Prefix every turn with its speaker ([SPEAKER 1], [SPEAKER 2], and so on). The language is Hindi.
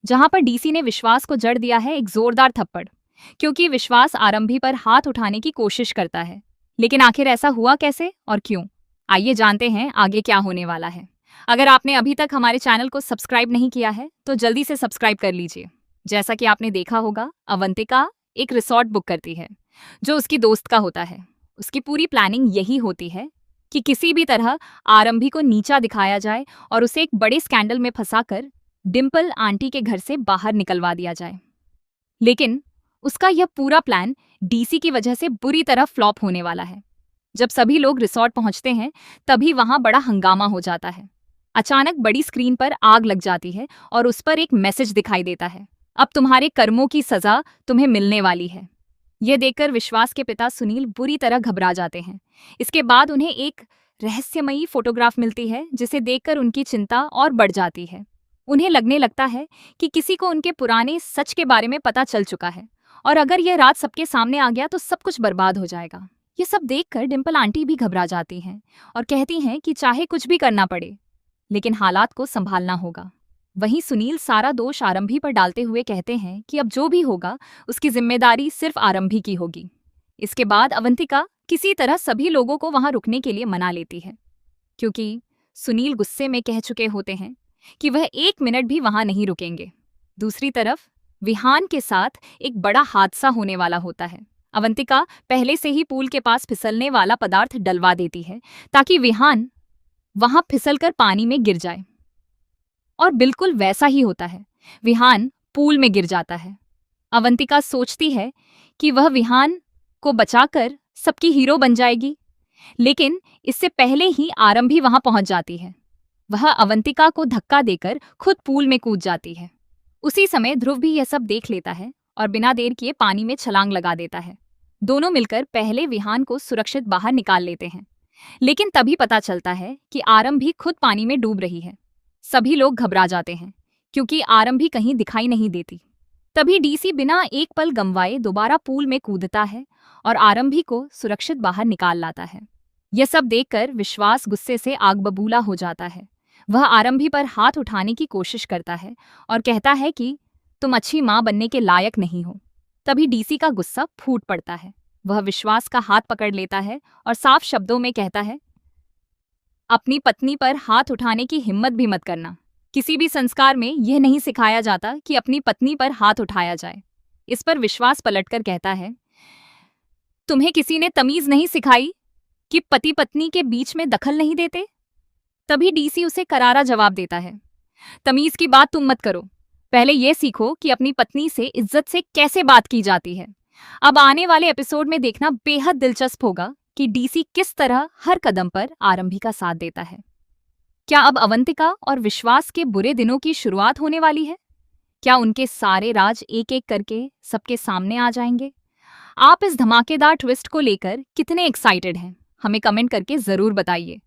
[SPEAKER 1] जहां पर डीसी ने विश्वास को जड़ दिया है एक जोरदार थप्पड़, क्योंकि विश्वास आरंभी पर हाथ उठाने की कोशिश करता है। लेकिन आखिर ऐसा हुआ कैसे और क्यों? आइए जानते हैं आगे क्या होने वाला है। अगर आपने अभी तक हमारे चैनल को सब्सक्राइब नहीं किया है तो जल्दी से सब्सक्राइब कर लीजिए। जैसा कि आपने देखा होगा, अवंतिका एक रिसॉर्ट बुक करती है जो उसकी दोस्त का होता है। उसकी पूरी प्लानिंग यही होती है कि किसी भी तरह आरंभी को नीचा दिखाया जाए और उसे एक बड़े स्कैंडल में फंसाकर डिम्पल आंटी के घर से बाहर निकलवा दिया जाए। लेकिन उसका यह पूरा प्लान डीसी की वजह से बुरी तरह फ्लॉप होने वाला है। जब सभी लोग रिसॉर्ट पहुंचते हैं तभी वहां बड़ा हंगामा हो जाता है। अचानक बड़ी स्क्रीन पर आग लग जाती है और उस पर एक मैसेज दिखाई देता है, अब तुम्हारे कर्मों की सजा तुम्हें मिलने वाली है। यह देखकर विश्वास के पिता सुनील बुरी तरह घबरा जाते हैं। इसके बाद उन्हें एक रहस्यमयी फोटोग्राफ मिलती है जिसे देखकर उनकी चिंता और बढ़ जाती है। उन्हें लगने लगता है कि किसी को उनके पुराने सच के बारे में पता चल चुका है और अगर यह रात सबके सामने आ गया तो सब कुछ बर्बाद हो जाएगा। ये सब देखकर डिम्पल आंटी भी घबरा जाती हैं और कहती हैं कि चाहे कुछ भी करना पड़े लेकिन हालात को संभालना होगा। वहीं सुनील सारा दोष आरंभी पर डालते हुए कहते हैं कि अब जो भी होगा उसकी जिम्मेदारी सिर्फ आरंभी की होगी। इसके बाद अवंतिका किसी तरह सभी लोगों को वहां रुकने के लिए मना लेती है, क्योंकि सुनील गुस्से में कह चुके होते हैं कि वह 1 मिनट भी वहां नहीं रुकेंगे। दूसरी तरफ विहान के साथ एक बड़ा हादसा होने वाला होता है। अवंतिका पहले से ही पूल के पास फिसलने वाला पदार्थ डलवा देती है ताकि विहान वहां फिसलकर पानी में गिर जाए, और बिल्कुल वैसा ही होता है। विहान पूल में गिर जाता है। अवंतिका सोचती है कि वह विहान को बचाकर सबकी हीरो बन जाएगी, लेकिन इससे पहले ही आरंभी वहां पहुंच जाती है। वह अवंतिका को धक्का देकर खुद पूल में कूद जाती है। उसी समय ध्रुव भी यह सब देख लेता है और बिना देर किए पानी में छलांग लगा देता है। दोनों मिलकर पहले विहान को सुरक्षित बाहर निकाल लेते हैं, लेकिन तभी पता चलता है कि आरंभी खुद पानी में डूब रही है। सभी लोग घबरा जाते हैं क्योंकि आरंभी कहीं दिखाई नहीं देती। तभी डीसी बिना एक पल गंवाए दोबारा पूल में कूदता है और आरंभी को सुरक्षित बाहर निकाल लाता है। यह सब देखकर विश्वास गुस्से से आग बबूला हो जाता है। वह आरंभी पर हाथ उठाने की कोशिश करता है और कहता है कि तुम अच्छी मां बनने के लायक नहीं हो। तभी डीसी का गुस्सा फूट पड़ता है। वह विश्वास का हाथ पकड़ लेता है और साफ शब्दों में कहता है, अपनी पत्नी पर हाथ उठाने की हिम्मत भी मत करना। किसी भी संस्कार में यह नहीं सिखाया जाता कि अपनी पत्नी पर हाथ उठाया जाए। इस पर विश्वास पलटकर कहता है, तुम्हें किसी ने तमीज नहीं सिखाई कि पति पत्नी के बीच में दखल नहीं देते? तभी डीसी उसे करारा जवाब देता है, तमीज की बात तुम मत करो, पहले यह सीखो कि अपनी पत्नी से इज्जत से कैसे बात की जाती है। अब आने वाले एपिसोड में देखना बेहद दिलचस्प होगा कि डीसी किस तरह हर कदम पर आरंभी का साथ देता है। क्या अब अवंतिका और विश्वास के बुरे दिनों की शुरुआत होने वाली है? क्या उनके सारे राज एक एक करके सबके सामने आ जाएंगे? आप इस धमाकेदार ट्विस्ट को लेकर कितने एक्साइटेड हैं? हमें कमेंट करके जरूर बताइए।